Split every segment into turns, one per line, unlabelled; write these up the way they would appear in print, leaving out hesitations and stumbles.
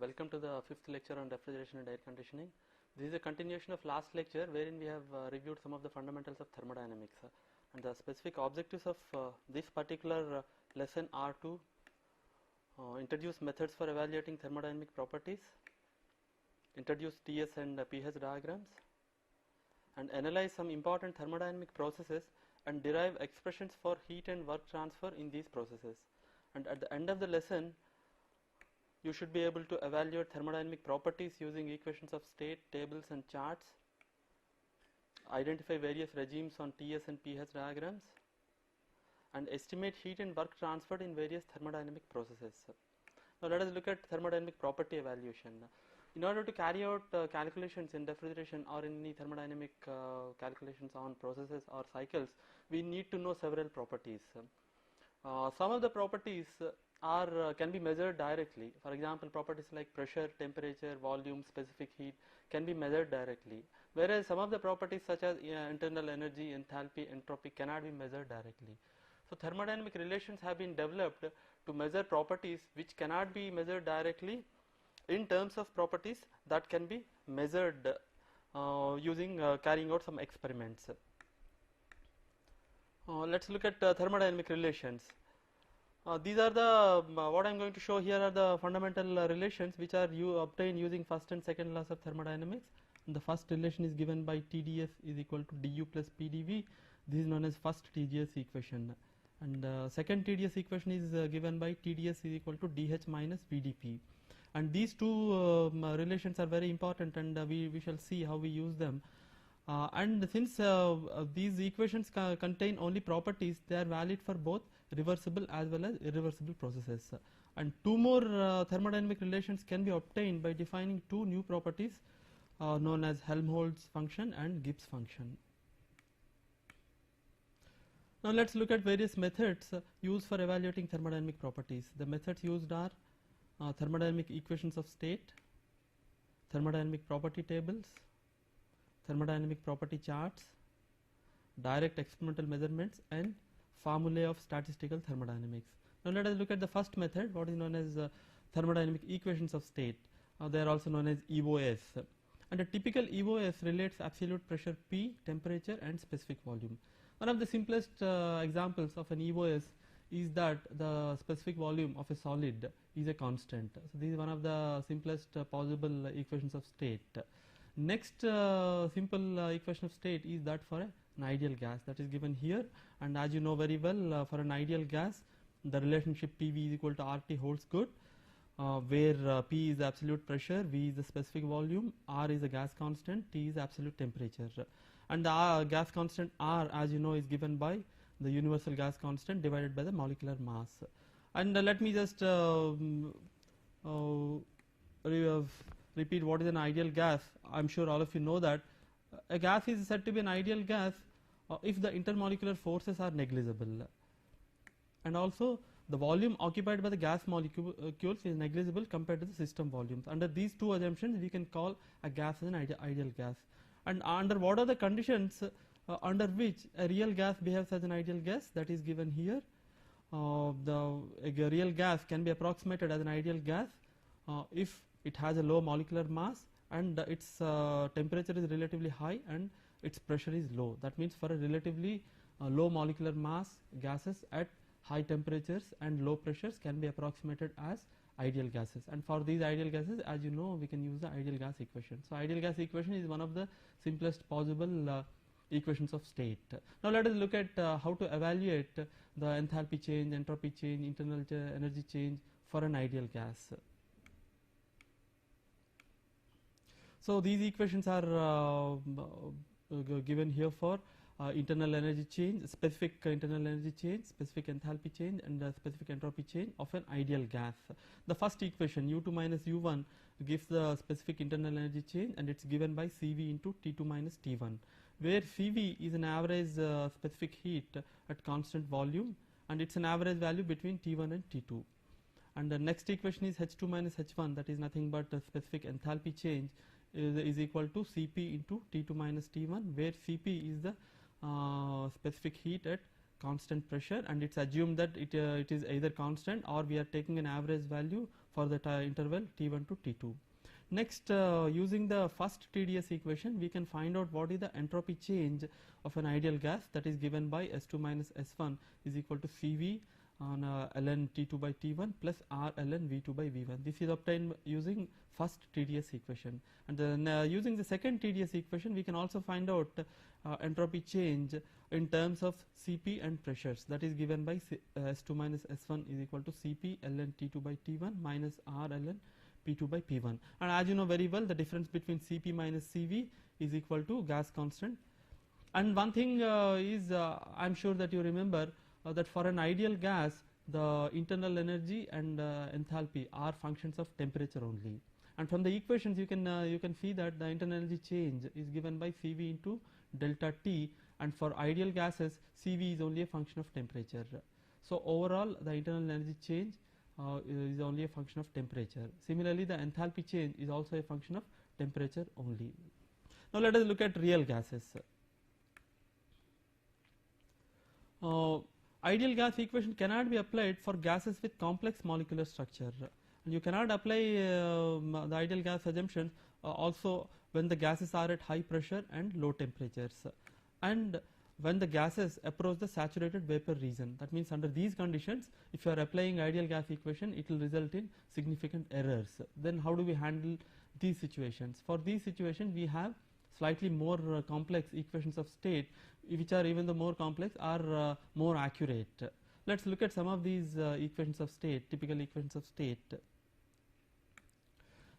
Welcome to the fifth lecture on refrigeration and air conditioning. This is a continuation of last lecture wherein we have reviewed some of the fundamentals of thermodynamics and the specific objectives of this particular lesson are to introduce methods for evaluating thermodynamic properties, introduce TS and pH diagrams, and analyze some important thermodynamic processes and derive expressions for heat and work transfer in these processes. And at the end of the lesson, you should be able to evaluate thermodynamic properties using equations of state, tables and charts, identify various regimes on TS and pH diagrams, and estimate heat and work transferred in various thermodynamic processes. Now let us look at thermodynamic property evaluation. In order to carry out calculations in refrigeration or in any thermodynamic calculations on processes or cycles, we need to know several properties. Some of the properties can be measured directly. For example, properties like pressure, temperature, volume, specific heat can be measured directly, whereas some of the properties such as internal energy, enthalpy, entropy cannot be measured directly. So thermodynamic relations have been developed to measure properties which cannot be measured directly in terms of properties that can be measured using carrying out some experiments. Let's look at thermodynamic relations. These are the what I am going to show here are the fundamental relations which are obtained using first and second laws of thermodynamics. And the first relation is given by TdS is equal to du plus PdV. This is known as first TdS equation. And second TdS equation is given by TdS is equal to dH minus VdP. And these two relations are very important, and we shall see how we use them. And since these equations contain only properties, they are valid for both reversible as well as irreversible processes. And two more thermodynamic relations can be obtained by defining two new properties known as Helmholtz function and Gibbs function. Now let us look at various methods used for evaluating thermodynamic properties. The methods used are thermodynamic equations of state, thermodynamic property tables, thermodynamic property charts, direct experimental measurements, and formulae of statistical thermodynamics. Now let us look at the first method, what is known as thermodynamic equations of state. They are also known as EOS. And a typical EOS relates absolute pressure P, temperature and specific volume. One of the simplest examples of an EOS is that the specific volume of a solid is a constant. So this is one of the simplest possible equations of state. Next simple equation of state is that for an ideal gas, that is given here, and as you know very well, for an ideal gas the relationship PV is equal to RT holds good, where P is the absolute pressure, V is the specific volume, R is the gas constant, T is absolute temperature, and the gas constant R, as you know, is given by the universal gas constant divided by the molecular mass. And let me just repeat what is an ideal gas. I am sure all of you know that a gas is said to be an ideal gas if the intermolecular forces are negligible, and also the volume occupied by the gas molecules is negligible compared to the system volumes. Under these two assumptions, we can call a gas as an ideal gas. And under what are the conditions under which a real gas behaves as an ideal gas, that is given here. A real gas can be approximated as an ideal gas if it has a low molecular mass and its temperature is relatively high and its pressure is low. That means for a relatively low molecular mass, gases at high temperatures and low pressures can be approximated as ideal gases. And for these ideal gases, as you know, we can use the ideal gas equation. So ideal gas equation is one of the simplest possible equations of state. Now let us look at how to evaluate the enthalpy change, entropy change, internal energy change for an ideal gas. So these equations are given here for internal energy change, specific internal energy change, specific enthalpy change, and specific entropy change of an ideal gas. The first equation U2 minus U1 gives the specific internal energy change, and it's given by CV into T2 minus T1, where CV is an average specific heat at constant volume, and it's an average value between T1 and T2. And the next equation is H2 minus H1, that is nothing but the specific enthalpy change is equal to Cp into T2 minus T1, where Cp is the specific heat at constant pressure, and it's assumed that it is either constant or we are taking an average value for that interval T1 to T2. Next, using the first TdS equation, we can find out what is the entropy change of an ideal gas, that is given by S2 minus S1 is equal to Cv on ln T2 by T1 plus R ln V2 by V1. This is obtained using first TdS equation, and then using the second TdS equation we can also find out entropy change in terms of Cp and pressures, that is given by S2 minus S1 is equal to Cp ln T2 by T1 minus R ln P2 by P1. And as you know very well, the difference between Cp minus Cv is equal to gas constant. And one thing is I am sure that you remember that for an ideal gas the internal energy and enthalpy are functions of temperature only, and from the equations you can see that the internal energy change is given by Cv into delta T, and for ideal gases Cv is only a function of temperature. So overall the internal energy change is only a function of temperature. Similarly, the enthalpy change is also a function of temperature only. Now let us look at real gases. Ideal gas equation cannot be applied for gases with complex molecular structure, and you cannot apply the ideal gas assumptions also when the gases are at high pressure and low temperatures, and when the gases approach the saturated vapor region. That means under these conditions, if you are applying ideal gas equation, it will result in significant errors. Then how do we handle these situations? For these situations we have slightly more complex equations of state, which are even the more complex are more accurate. Let us look at some of these equations of state, typical equations of state.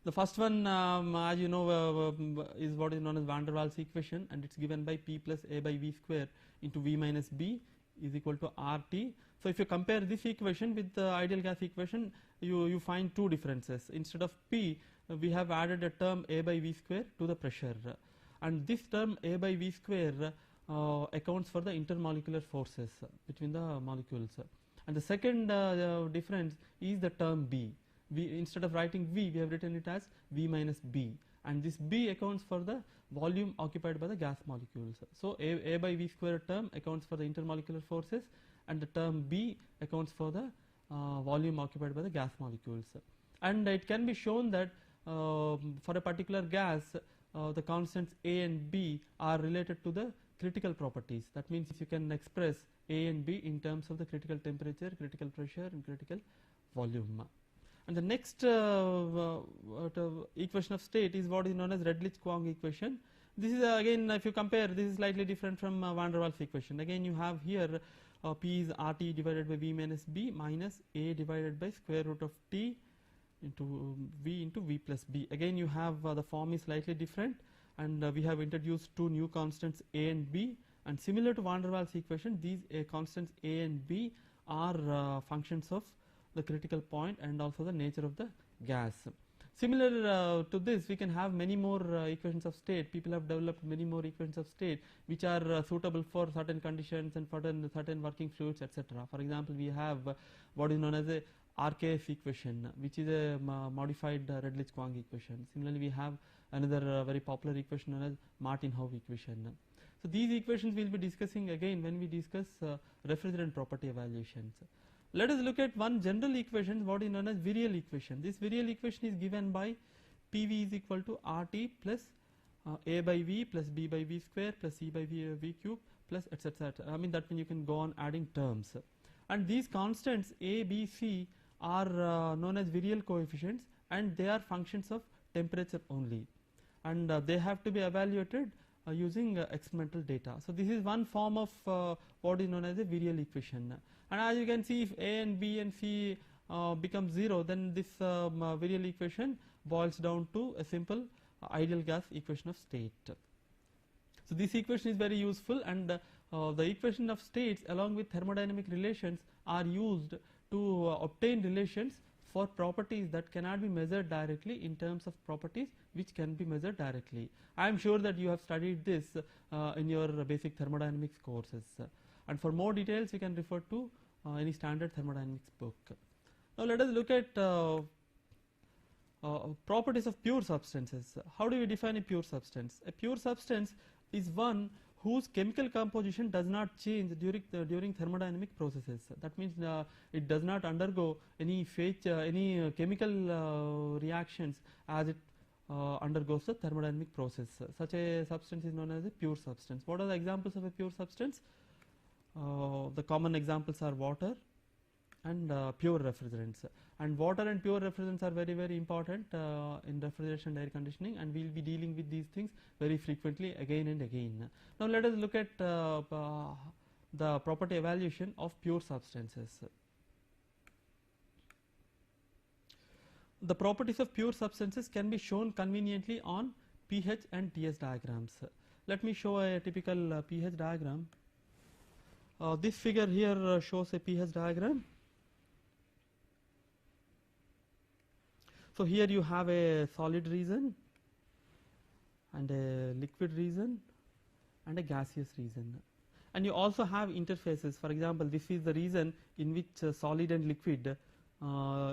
The first one, as you know, is what is known as van der Waals equation, and it's given by P plus A by V square into V minus B is equal to RT. So if you compare this equation with the ideal gas equation, you find two differences. Instead of P, we have added a term A by V square to the pressure, and this term A by V square accounts for the intermolecular forces between the molecules. And the second difference is the term B. Instead of writing V, we have written it as V minus B, and this B accounts for the volume occupied by the gas molecules. So A by V square term accounts for the intermolecular forces, and the term B accounts for the volume occupied by the gas molecules. And it can be shown that for a particular gas the constants A and B are related to the critical properties. That means you can express A and B in terms of the critical temperature, critical pressure and critical volume. And the next equation of state is what is known as Redlich-Kwong equation. This is again, if you compare, this is slightly different from van der Waals equation. Again you have here P is RT divided by V minus B minus A divided by square root of T into V plus B. Again you have the form is slightly different, and we have introduced two new constants A and B, and similar to van der Waals equation, these constants A and B are functions of the critical point and also the nature of the gas. Similar to this, we can have many more equations of state. People have developed many more equations of state which are suitable for certain conditions and for certain working fluids, etc. For example, we have what is known as a RKF equation, which is a modified Redlich-Kwong equation. Similarly, we have another very popular equation known as Martin-Hove equation. So these equations we will be discussing again when we discuss refrigerant property evaluations. Let us look at one general equation, what is known as virial equation. This virial equation is given by PV is equal to RT plus A by V plus B by V square plus C by V cube plus etc. I mean that means you can go on adding terms. And these constants A, B, C are known as virial coefficients, and they are functions of temperature only, and they have to be evaluated using experimental data. So this is one form of what is known as a virial equation. And as you can see, if A and B and C become 0, then this virial equation boils down to a simple ideal gas equation of state. So this equation is very useful, and the equation of states along with thermodynamic relations are used to obtain relations for properties that cannot be measured directly in terms of properties which can be measured directly. I am sure that you have studied this in your basic thermodynamics courses, and for more details you can refer to any standard thermodynamics book. Now let us look at properties of pure substances. How do we define a pure substance? A pure substance is one whose chemical composition does not change during thermodynamic processes. That means it does not undergo any chemical reactions as it undergoes the thermodynamic process. Such a substance is known as a pure substance. What are the examples of a pure substance? The common examples are water and pure refrigerants. And water and pure refrigerants are very important in refrigeration and air conditioning, and we will be dealing with these things very frequently again and again. Now let us look at the property evaluation of pure substances. The properties of pure substances can be shown conveniently on pH and TS diagrams. Let me show a typical pH diagram. This figure here shows a pH diagram. So here you have a solid region and a liquid region and a gaseous region, and you also have interfaces. For example, this is the region in which solid and liquid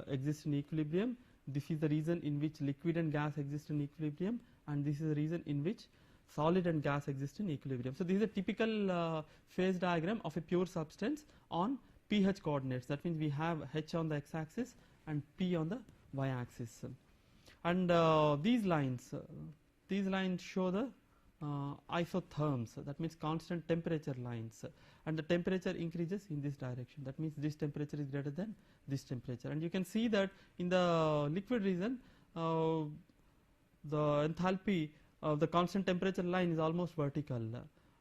exist in equilibrium. This is the region in which liquid and gas exist in equilibrium, and this is the region in which solid and gas exist in equilibrium. So this is a typical phase diagram of a pure substance on pH coordinates. That means we have H on the x-axis and P on the y-axis, and these lines show the isotherms. That means constant temperature lines, and the temperature increases in this direction. That means this temperature is greater than this temperature, and you can see that in the liquid region the enthalpy of the constant temperature line is almost vertical,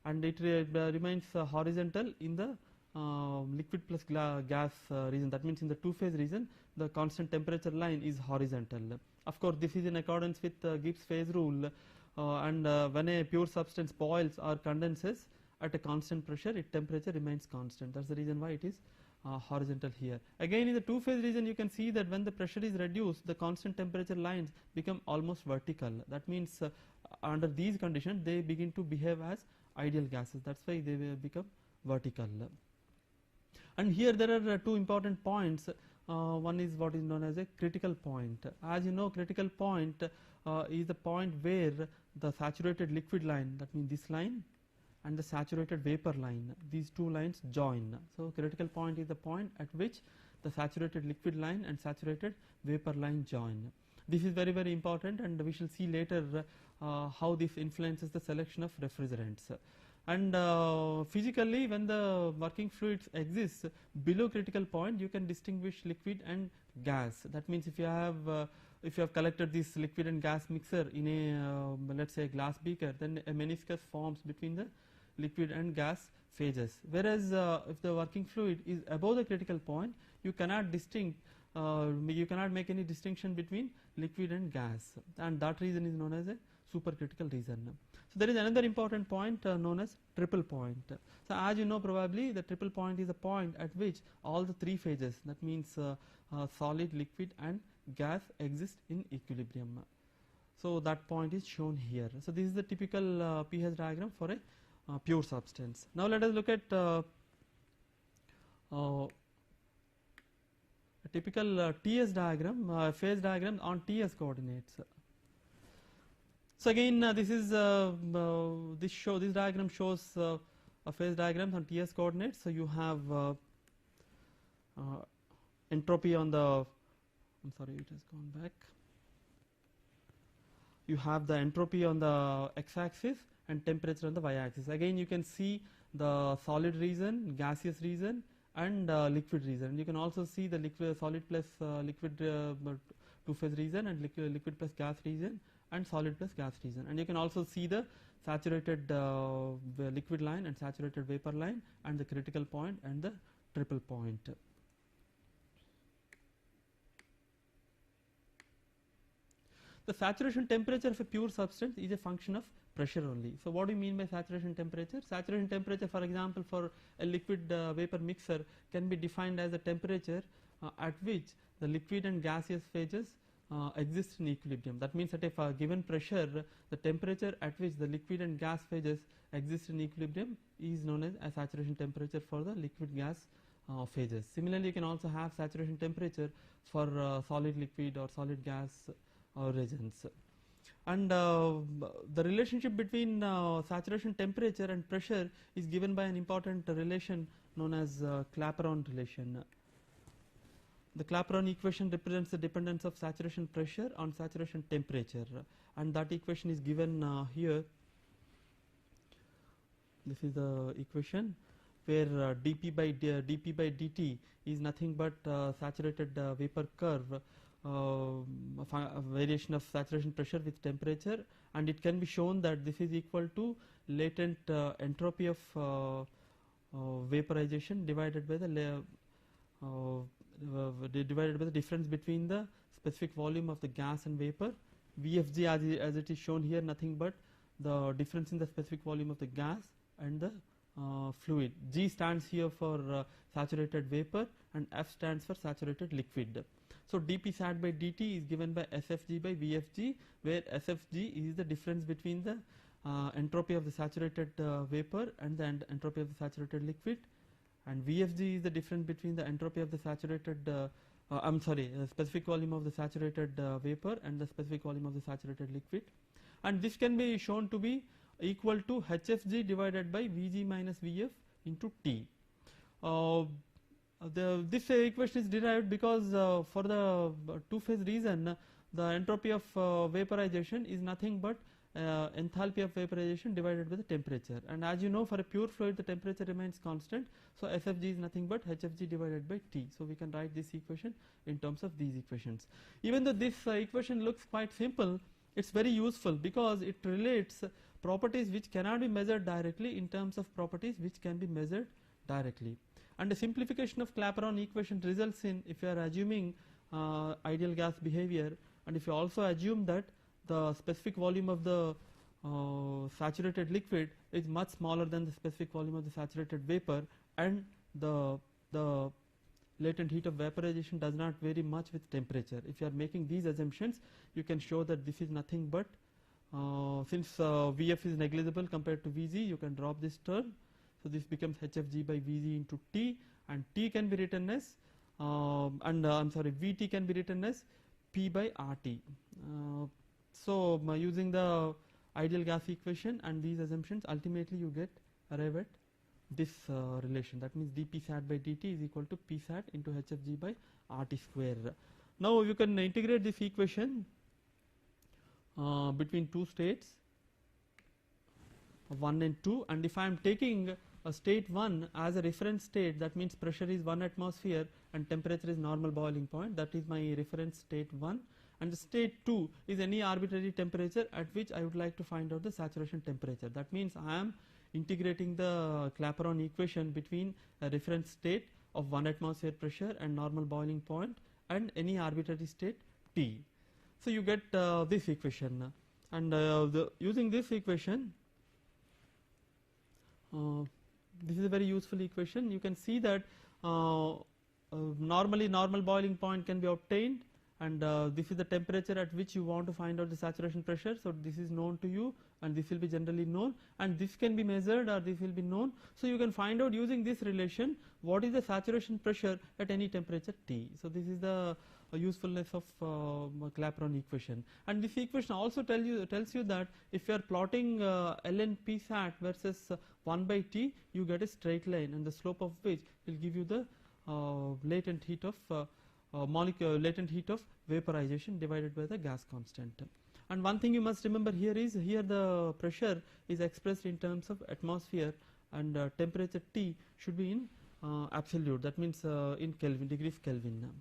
and it remains horizontal in the liquid plus gas region. That means in the two-phase region the constant temperature line is horizontal. Of course, this is in accordance with Gibbs phase rule, and when a pure substance boils or condenses at a constant pressure, its temperature remains constant. That's the reason why it is horizontal here. Again, in the two-phase region, you can see that when the pressure is reduced, the constant temperature lines become almost vertical. That means under these conditions they begin to behave as ideal gases. That's why they will become vertical. And here there are two important points. One is what is known as a critical point. As you know, critical point is the point where the saturated liquid line, that means this line, and the saturated vapor line, these two lines join. So critical point is the point at which the saturated liquid line and saturated vapor line join. This is very important, and we shall see later how this influences the selection of refrigerants. And physically, when the working fluids exist below critical point, you can distinguish liquid and gas. That means if you have collected this liquid and gas mixture in a let's say a glass beaker, then a meniscus forms between the liquid and gas phases. Whereas if the working fluid is above the critical point, you cannot make any distinction between liquid and gas, and that region is known as a supercritical region. So there is another important point known as triple point. So as you know, probably the triple point is a point at which all the three phases, that means solid, liquid and gas, exist in equilibrium. So that point is shown here. So this is the typical pH diagram for a pure substance. Now let us look at a typical TS diagram, phase diagram on TS coordinates. So again, this diagram shows a phase diagram on TS coordinates. So you have entropy on the, I'm sorry, it has gone back. You have the entropy on the x-axis and temperature on the y-axis. Again, you can see the solid region, gaseous region, and liquid region. You can also see the liquid, solid plus liquid two-phase region, and liquid plus gas region, and solid plus gas region. And you can also see the saturated liquid line and saturated vapor line, and the critical point and the triple point. The saturation temperature of a pure substance is a function of pressure only. So what do you mean by saturation temperature? Saturation temperature, for example, for a liquid vapor mixer can be defined as the temperature at which the liquid and gaseous phases exist in equilibrium. That means at a given pressure, the temperature at which the liquid and gas phases exist in equilibrium is known as a saturation temperature for the liquid gas phases. Similarly, you can also have saturation temperature for solid liquid or solid gas regions. and the relationship between saturation temperature and pressure is given by an important relation known as Clapeyron relation. The Clapeyron equation represents the dependence of saturation pressure on saturation temperature, and that equation is given here. This is the equation where dP by dt is nothing but saturated vapor curve, a variation of saturation pressure with temperature, and it can be shown that this is equal to latent entropy of vaporization divided by the difference between the specific volume of the gas and vapor. VFG as it is shown here, nothing but the difference in the specific volume of the gas and the fluid. G stands here for saturated vapor and F stands for saturated liquid. So dP sat by dt is given by SFG by VFG, where SFG is the difference between the entropy of the saturated vapor and the entropy of the saturated liquid, and VFG is the difference between the entropy of the saturated specific volume of the saturated vapor and the specific volume of the saturated liquid, and this can be shown to be equal to HFG divided by Vg minus Vf into T. This equation is derived because for the two-phase reason, the entropy of vaporization is nothing but enthalpy of vaporization divided by the temperature, and as you know, for a pure fluid the temperature remains constant, so SFG is nothing but HFG divided by T. So we can write this equation in terms of these equations. Even though this equation looks quite simple, it's very useful because it relates properties which cannot be measured directly in terms of properties which can be measured directly. And the simplification of Clapeyron equation results in, if you are assuming ideal gas behavior, and if you also assume that the specific volume of the saturated liquid is much smaller than the specific volume of the saturated vapor, and the latent heat of vaporization does not vary much with temperature. If you are making these assumptions, you can show that this is nothing but since Vf is negligible compared to Vg, you can drop this term. So this becomes HFG by Vg into T, and T can be written as Vt can be written as P by RT. Using the ideal gas equation and these assumptions, ultimately you arrive at this relation. That means dP sat by dt is equal to P sat into HFG by RT square. Now you can integrate this equation between two states, 1 and 2, and if I am taking state 1 as a reference state, that means pressure is 1 atmosphere and temperature is normal boiling point, that is my reference state 1, and the state 2 is any arbitrary temperature at which I would like to find out the saturation temperature. That means I am integrating the Clapeyron equation between a reference state of 1 atmosphere pressure and normal boiling point and any arbitrary state T. So you get this equation, and using this equation, this is a very useful equation. You can see that normally normal boiling point can be obtained, and this is the temperature at which you want to find out the saturation pressure. So this is known to you, and this will be generally known, and this can be measured or this will be known. So you can find out using this relation what is the saturation pressure at any temperature T. So this is the usefulness of Clapeyron equation, and this equation also tells you that if you are plotting ln P sat versus 1 by T, you get a straight line, and the slope of which will give you the latent heat of latent heat of vaporization divided by the gas constant. And one thing you must remember here is, here the pressure is expressed in terms of atmosphere, and temperature T should be in absolute, that means in Kelvin, degrees Kelvin.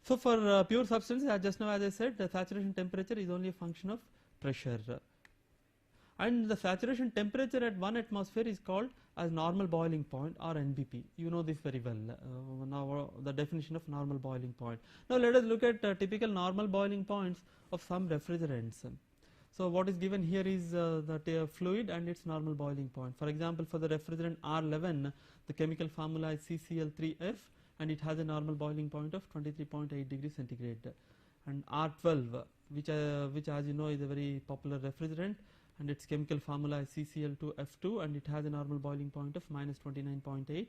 So for pure substances, just now as I said, the saturation temperature is only a function of pressure, and the saturation temperature at 1 atmosphere is called as normal boiling point, or NBP. You know this very well. Now the definition of normal boiling point. Now let us look at typical normal boiling points of some refrigerants. So what is given here is the fluid and its normal boiling point. For example, for the refrigerant R11, the chemical formula is CCl3F, and it has a normal boiling point of 23.8 degrees centigrade. And R12, which as you know is a very popular refrigerant, and its chemical formula is CCl2F2, and it has a normal boiling point of minus 29.8.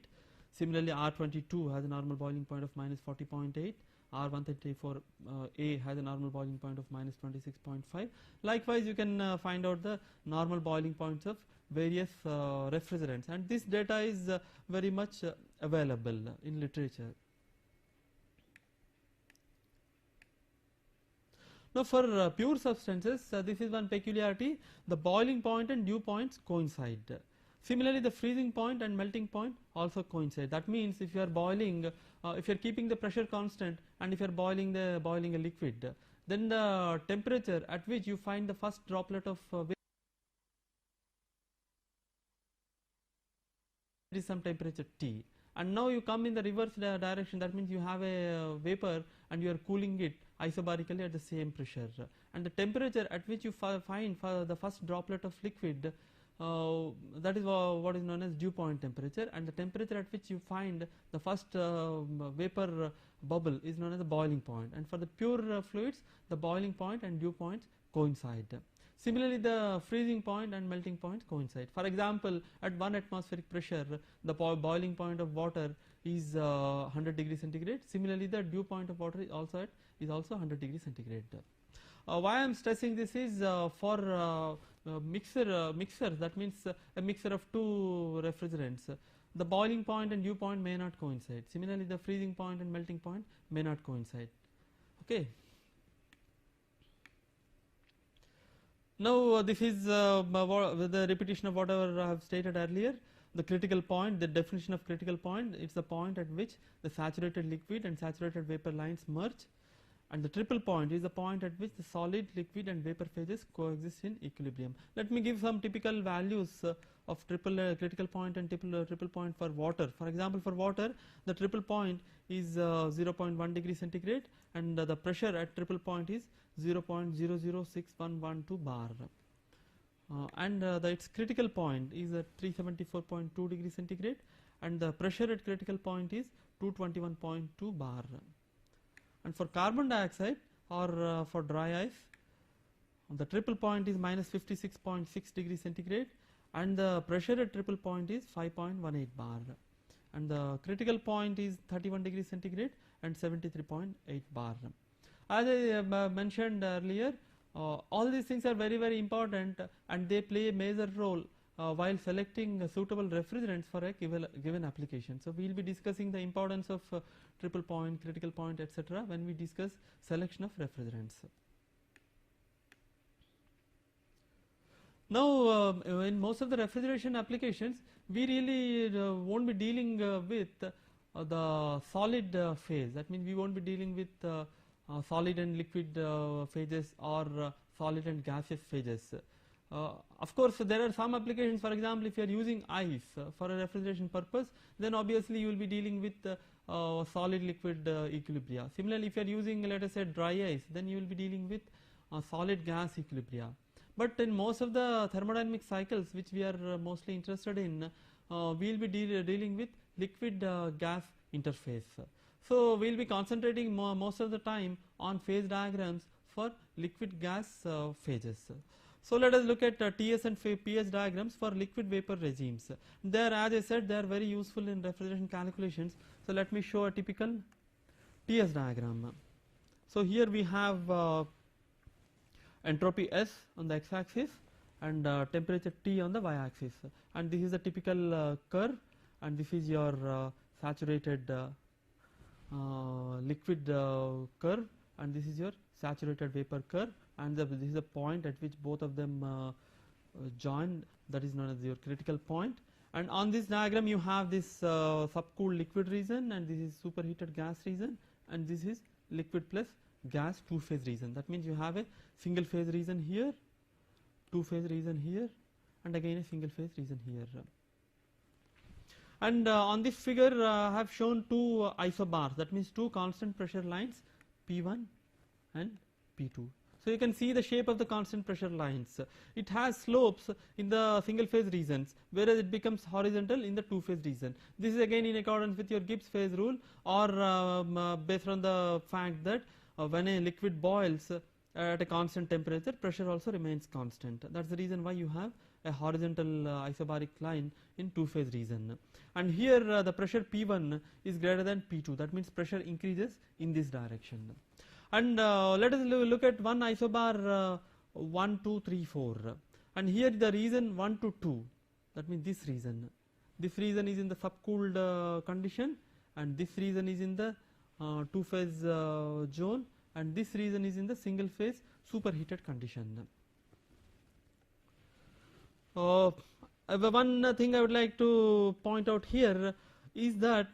Similarly, R22 has a normal boiling point of minus 40.8. R134A has a normal boiling point of minus 26.5. Likewise, you can find out the normal boiling points of various refrigerants, and this data is very much available in literature. Now, for pure substances, this is one peculiarity: the boiling point and dew points coincide. Similarly, the freezing point and melting point also coincide. That means, if you are boiling, if you are keeping the pressure constant, and if you are boiling a liquid, then the temperature at which you find the first droplet of is some temperature T, and now you come in the reverse direction. That means you have a vapor and you are cooling it isobarically at the same pressure, and the temperature at which you find for the first droplet of liquid, that is what is known as dew point temperature, and the temperature at which you find the first vapor bubble is known as the boiling point. And for the pure fluids, the boiling point and dew points coincide. Similarly, the freezing point and melting points coincide. For example, at 1 atmospheric pressure, the boiling point of water is 100 degrees centigrade. Similarly, the dew point of water is also 100 degrees centigrade. Why I am stressing this is for mixers, that means a mixture of two refrigerants, the boiling point and dew point may not coincide. Similarly, the freezing point and melting point may not coincide. Okay. Now, this is the repetition of whatever I have stated earlier. The critical point, the definition of critical point, it is the point at which the saturated liquid and saturated vapor lines merge, and the triple point is the point at which the solid, liquid and vapor phases coexist in equilibrium. Let me give some typical values of critical point and triple point for water. For example, for water, the triple point is 0.1 degree centigrade, and the pressure at triple point is 0.006112 bar, and its critical point is at 374.2 degrees centigrade, and the pressure at critical point is 221.2 bar. And for carbon dioxide or for dry ice, the triple point is minus 56.6 degrees centigrade, and the pressure at triple point is 5.18 bar, and the critical point is 31 degrees centigrade and 73.8 bar. As I mentioned earlier, all these things are very, very important, and they play a major role while selecting suitable refrigerants for a given application. So, we will be discussing the importance of triple point, critical point, etc. when we discuss selection of refrigerants. Now, in most of the refrigeration applications, we really won't be dealing with the solid phase. That means we won't be dealing with solid and liquid phases or solid and gaseous phases. Of course, there are some applications. For example, if you are using ice for a refrigeration purpose, then obviously you will be dealing with solid liquid equilibria. Similarly, if you are using, let us say, dry ice, then you will be dealing with solid gas equilibria. But in most of the thermodynamic cycles which we are mostly interested in, we will be dealing with liquid gas interface. So, we will be concentrating most of the time on phase diagrams for liquid gas phases. So, let us look at TS and PS diagrams for liquid vapor regimes. There, as I said, they are very useful in refrigeration calculations. So, let me show a typical TS diagram. So, here we have entropy S on the x-axis and temperature T on the y-axis, and this is a typical curve, and this is your saturated liquid curve, and this is your saturated vapor curve, and this is the point at which both of them join, that is known as your critical point. And on this diagram you have this subcooled liquid region, and this is superheated gas region, and this is liquid plus gas two phase region. That means you have a single phase region here, two phase region here, and again a single phase region here. And on this figure I have shown two isobars, that means two constant pressure lines, P1 and P2. So, you can see the shape of the constant pressure lines. It has slopes in the single phase regions, whereas it becomes horizontal in the two phase region. This is again in accordance with your Gibbs phase rule, or based on the fact that when a liquid boils at a constant temperature, pressure also remains constant. That is the reason why you have a horizontal isobaric line in two-phase region. And here the pressure P1 is greater than P2, that means pressure increases in this direction. And let us look at one isobar 1, 2, 3, 4, and here the region 1 to 2, that means this region is in the subcooled condition, and this region is in the two-phase zone, and this region is in the single phase superheated condition. One thing I would like to point out here is that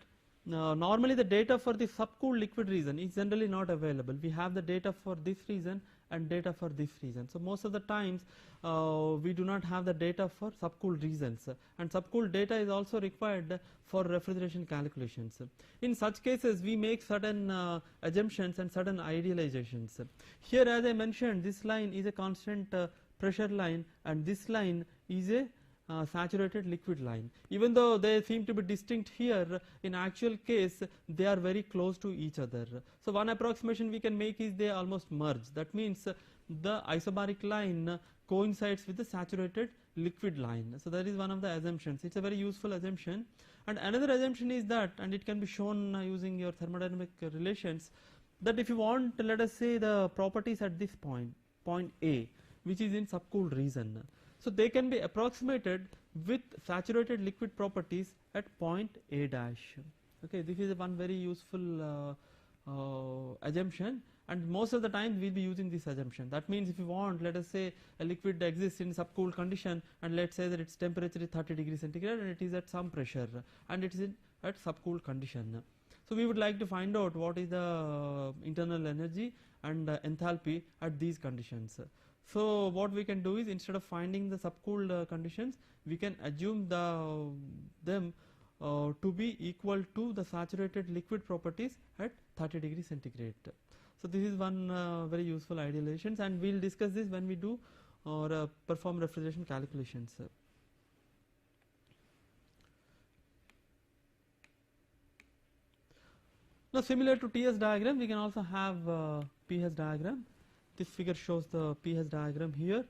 normally the data for the subcooled liquid region is generally not available. We have the data for this region and data for this region. So most of the times we do not have the data for subcooled regions, and subcooled data is also required for refrigeration calculations. In such cases we make certain assumptions and certain idealizations. Here, as I mentioned, this line is a constant pressure line, and this line is a saturated liquid line. Even though they seem to be distinct here, in actual case they are very close to each other. So one approximation we can make is they almost merge. That means the isobaric line coincides with the saturated liquid line. So that is one of the assumptions. It's a very useful assumption. And another assumption is that, and it can be shown using your thermodynamic relations, that if you want, let us say, the properties at this point A, which is in subcooled region, so they can be approximated with saturated liquid properties at point A dash. Okay, this is one very useful assumption, and most of the time we will be using this assumption. That means if you want, let us say, a liquid exists in subcooled condition, and let us say that its temperature is 30 degrees centigrade and it is at some pressure, and it is at subcooled condition. So we would like to find out what is the internal energy and enthalpy at these conditions. So what we can do is, instead of finding the subcooled conditions, we can assume them to be equal to the saturated liquid properties at 30 degrees centigrade. So this is one very useful idealization, and we will discuss this when we do or perform refrigeration calculations. Now, similar to TS diagram, we can also have PH diagram. This figure shows the PH diagram here,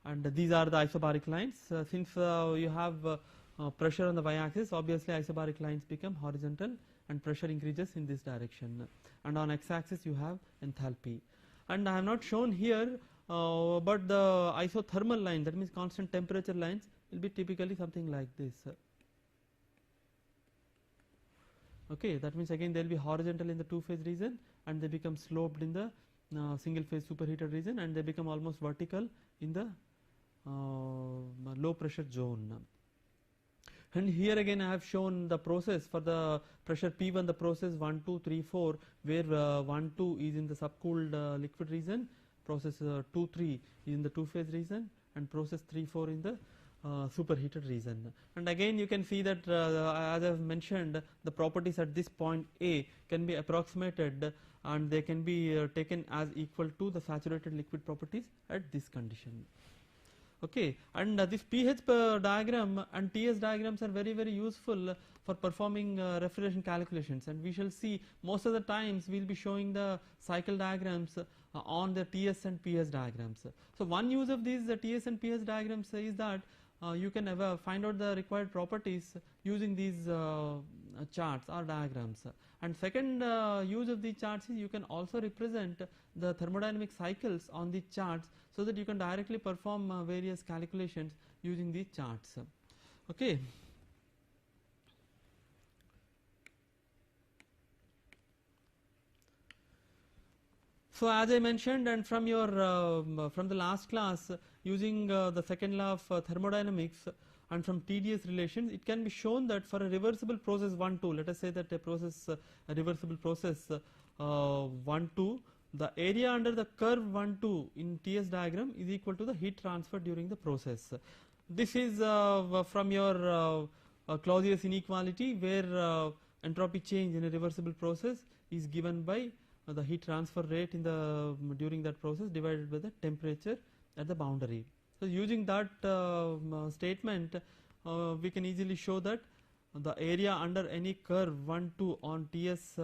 and these are the isobaric lines. Since you have pressure on the y-axis, obviously isobaric lines become horizontal and pressure increases in this direction, and on x-axis you have enthalpy. And I have not shown here, but the isothermal line, that means constant temperature lines, will be typically something like this. Okay, that means again they will be horizontal in the two-phase region, and they become sloped in the single phase superheated region, and they become almost vertical in the low pressure zone. And here again I have shown the process for the pressure P1, the process 1, 2, 3, 4, where 1, 2 is in the subcooled liquid region, process 2, 3 is in the two-phase region, and process 3, 4 in the superheated region. And again you can see that as I have mentioned, the properties at this point A can be approximated, and they can be taken as equal to the saturated liquid properties at this condition. Okay, and this pH diagram and TS diagrams are very useful for performing refrigeration calculations, and we shall see most of the times we will be showing the cycle diagrams on the TS and PS diagrams. So one use of these TS and PS diagrams is that you can find out the required properties using these charts or diagrams. And second use of these charts is you can also represent the thermodynamic cycles on the charts, so that you can directly perform various calculations using these charts. Okay. So as I mentioned, and from your from the last class, using the second law of thermodynamics and from TdS relations, it can be shown that for a reversible process 1, 2, let us say that a reversible process 1, 2, the area under the curve 1, 2 in TS diagram is equal to the heat transfer during the process. This is from your Clausius inequality, where entropy change in a reversible process is given by the heat transfer rate in the during that process divided by the temperature at the boundary. So using that statement, we can easily show that the area under any curve 1 2 on TS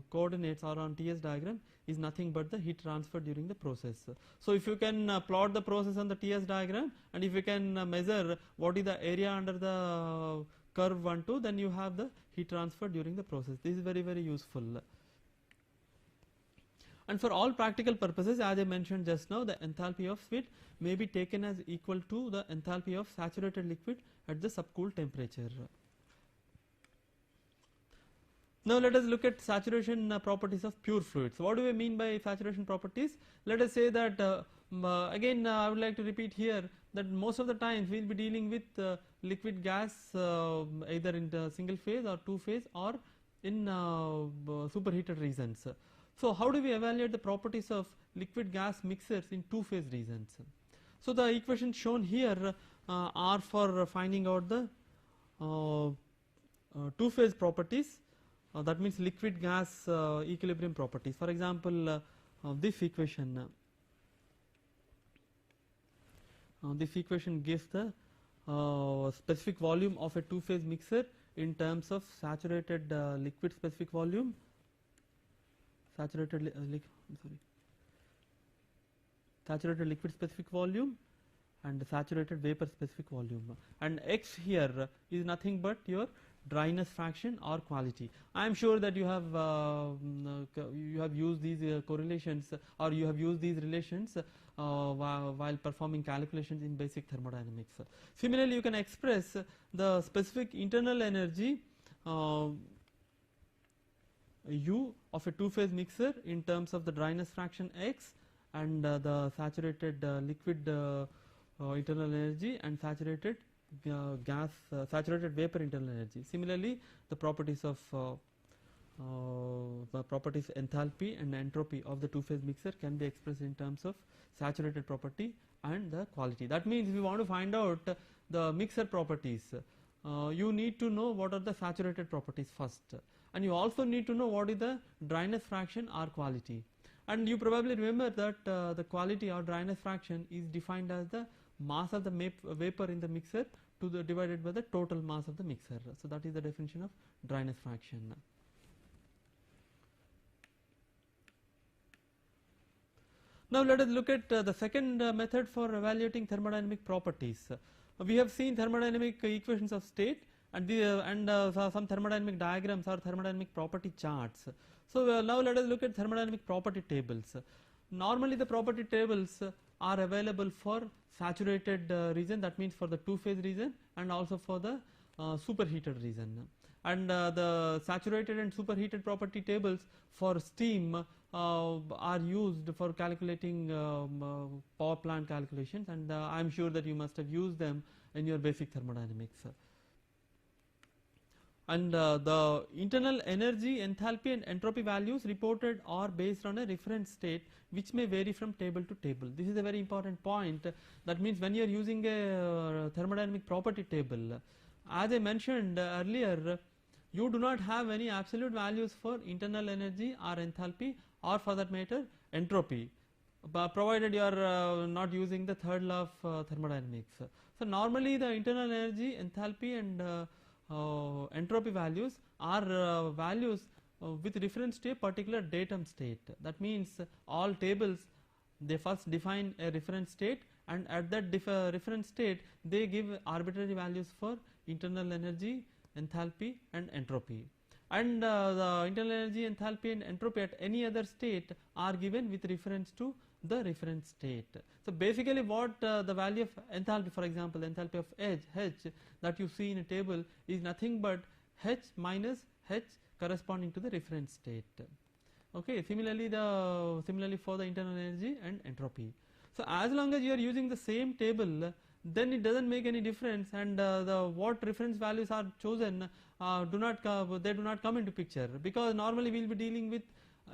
coordinates or on TS diagram is nothing but the heat transfer during the process. So if you can plot the process on the TS diagram, and if you can measure what is the area under the curve 1 2, then you have the heat transfer during the process. This is very useful. And for all practical purposes, as I mentioned just now, the enthalpy of fluid may be taken as equal to the enthalpy of saturated liquid at the subcooled temperature. Now let us look at saturation properties of pure fluids. What do we mean by saturation properties? Let us say that again I would like to repeat here that most of the times we will be dealing with liquid gas either in the single phase or two phase or in superheated regions. So how do we evaluate the properties of liquid gas mixers in two phase regions? So the equations shown here are for finding out the two phase properties, that means liquid gas equilibrium properties. For example, this equation gives the specific volume of a two phase mixer in terms of saturated liquid specific volume, saturated liquid specific volume and saturated vapor specific volume, and X here is nothing but your dryness fraction or quality. I am sure that you have used these correlations, or you have used these relations while performing calculations in basic thermodynamics. Similarly, you can express the specific internal energy U of a two phase mixer in terms of the dryness fraction X and the saturated liquid internal energy and saturated saturated vapor internal energy. Similarly, the properties of enthalpy and entropy of the two phase mixer can be expressed in terms of saturated property and the quality. That means if you want to find out the mixer properties, you need to know what are the saturated properties first, and you also need to know what is the dryness fraction or quality. And you probably remember that the quality or dryness fraction is defined as the mass of the vapor in the mixer divided by the total mass of the mixer. So that is the definition of dryness fraction. Now let us look at the second method for evaluating thermodynamic properties. We have seen thermodynamic equations of state and some thermodynamic diagrams or thermodynamic property charts. So now let us look at thermodynamic property tables. Normally the property tables are available for saturated region, that means for the two phase region, and also for the superheated region. And the saturated and superheated property tables for steam are used for calculating power plant calculations, and I am sure that you must have used them in your basic thermodynamics. And the internal energy, enthalpy and entropy values reported are based on a reference state which may vary from table to table. This is a very important point. That means when you are using a thermodynamic property table, as I mentioned earlier, you do not have any absolute values for internal energy or enthalpy, or for that matter entropy, provided you are not using the third law of thermodynamics. So normally the internal energy, enthalpy and entropy values are values with reference to a particular datum state. That means all tables, they first define a reference state, and at that reference state they give arbitrary values for internal energy, enthalpy and entropy, and the internal energy, enthalpy and entropy at any other state are given with reference to the reference state. So basically what the value of enthalpy, for example enthalpy of H that you see in a table is nothing but H minus H corresponding to the reference state. Okay, similarly for the internal energy and entropy. So as long as you are using the same table, then it doesn't make any difference, and what reference values are chosen do not come into picture, because normally we will be dealing with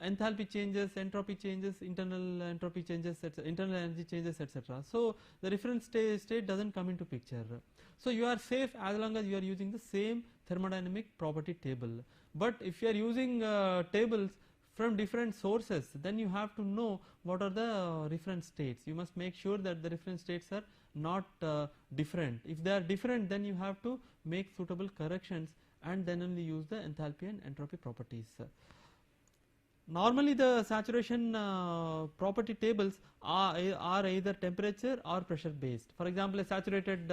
enthalpy changes, entropy changes, internal entropy changes, internal energy changes, etc. So the reference state doesn't come into picture. So you are safe as long as you are using the same thermodynamic property table. But if you are using tables from different sources, then you have to know what are the reference states. You must make sure that the reference states are not different. If they are different, then you have to make suitable corrections and then only use the enthalpy and entropy properties. Normally the saturation property tables are either temperature or pressure based. For example, a saturated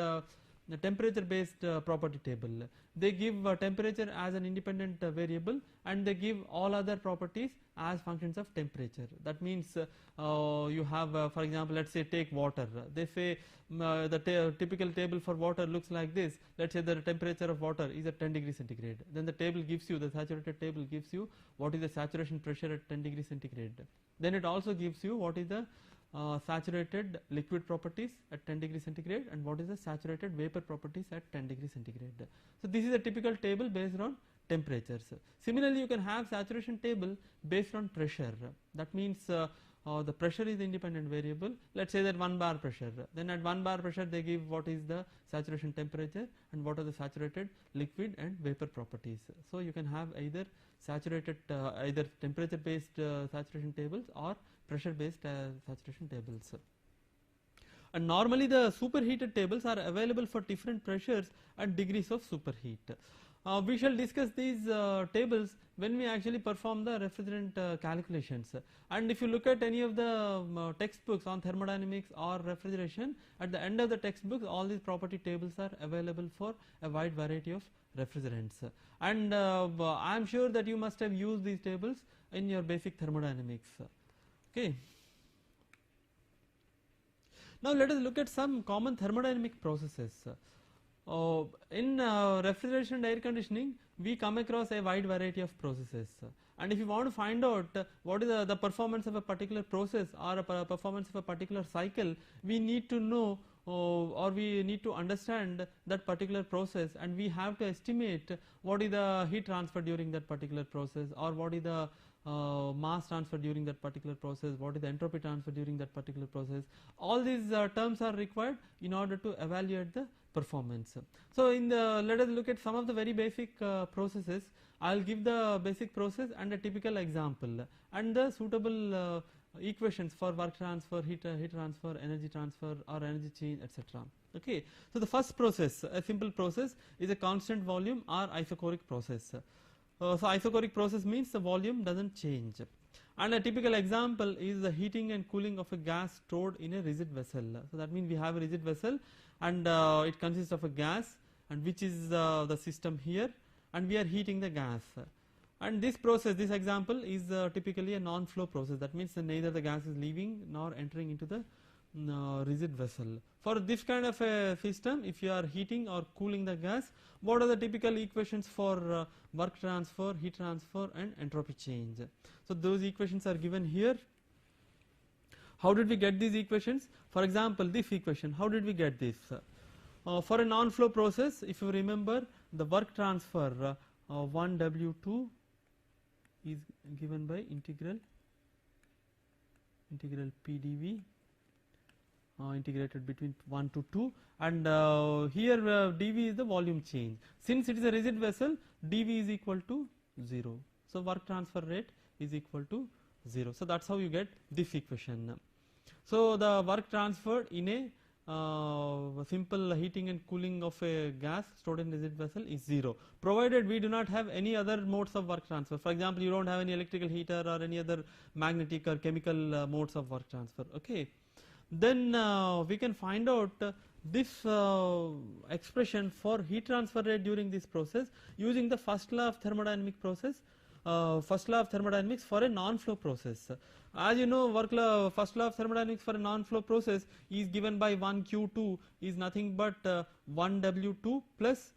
the temperature based property table, they give temperature as an independent variable and they give all other properties as functions of temperature. That means you have for example, let us say take water, they say the typical table for water looks like this. Let us say the temperature of water is at 10 degrees centigrade, then the table gives you, the saturated table gives you what is the saturation pressure at 10 degrees centigrade, then it also gives you what is the saturated liquid properties at 10 degrees centigrade and what is the saturated vapor properties at 10 degrees centigrade. So this is a typical table based on temperatures. Similarly, you can have saturation table based on pressure. That means the pressure is the independent variable. Let us say that 1 bar pressure, then at 1 bar pressure they give what is the saturation temperature and what are the saturated liquid and vapor properties. So you can have either saturated either temperature based saturation tables or pressure based saturation tables. And normally the superheated tables are available for different pressures and degrees of superheat. We shall discuss these tables when we actually perform the refrigerant calculations. And if you look at any of the textbooks on thermodynamics or refrigeration, at the end of the textbooks all these property tables are available for a wide variety of refrigerants. And I am sure that you must have used these tables in your basic thermodynamics. Okay. Now let us look at some common thermodynamic processes. In refrigeration and air conditioning, we come across a wide variety of processes. And if you want to find out what is the performance of a particular process or a performance of a particular cycle, we need to know or we need to understand that particular process, and we have to estimate what is the heat transfer during that particular process, or what is the mass transfer during that particular process, what is the entropy transfer during that particular process. All these terms are required in order to evaluate the performance. So in the, let us look at some of the very basic processes. I will give the basic process and a typical example and the suitable equations for work transfer, heat transfer, energy transfer or energy change, etc. Okay. So the first process, a simple process, is a constant volume or isochoric process. So isochoric process means the volume does not change, and a typical example is the heating and cooling of a gas stored in a rigid vessel. So that means we have a rigid vessel and it consists of a gas, and which is the system here, and we are heating the gas. And this process, this example is typically a non-flow process. That means neither the gas is leaving nor entering into the rigid vessel. For this kind of a system, if you are heating or cooling the gas, what are the typical equations for work transfer, heat transfer and entropy change? So those equations are given here. How did we get these equations? For example, this equation, how did we get this? For a non-flow process, if you remember, the work transfer 1W2 is given by integral PdV integrated between 1 to 2, and here dV is the volume change. Since it is a rigid vessel, dV is equal to 0. So work transfer rate is equal to 0. So that's how you get this equation. So the work transferred in a simple heating and cooling of a gas stored in rigid vessel is 0, provided we do not have any other modes of work transfer. For example, you don't have any electrical heater or any other magnetic or chemical modes of work transfer. Okay. Then we can find out this expression for heat transfer rate during this process using the first law of thermodynamic process, first law of thermodynamics for a non-flow process. As you know, first law of thermodynamics for a non-flow process is given by 1Q2 is nothing but 1W2 plus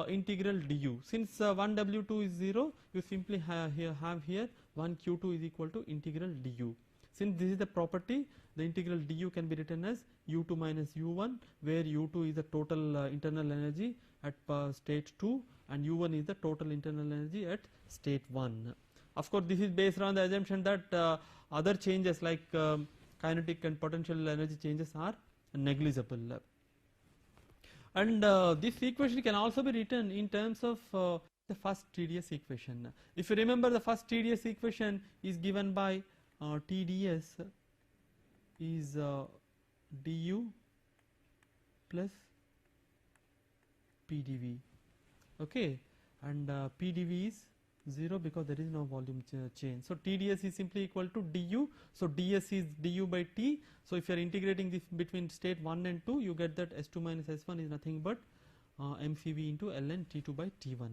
integral du. Since 1W2 is 0, you simply have here 1Q2 is equal to integral du. Since this is the property, the integral du can be written as U2 minus U1, where U2 is the total internal energy at state 2 and U1 is the total internal energy at state 1. Of course, this is based on the assumption that other changes like kinetic and potential energy changes are negligible. And this equation can also be written in terms of the first TDS equation. If you remember, the first TDS equation is given by TDS is du plus PdV. Okay, and PdV is 0 because there is no volume change. So TdS is simply equal to du. So ds is du by t. So if you are integrating this between state 1 and 2, you get that S2 minus S1 is nothing but mCv into ln T2 by T1.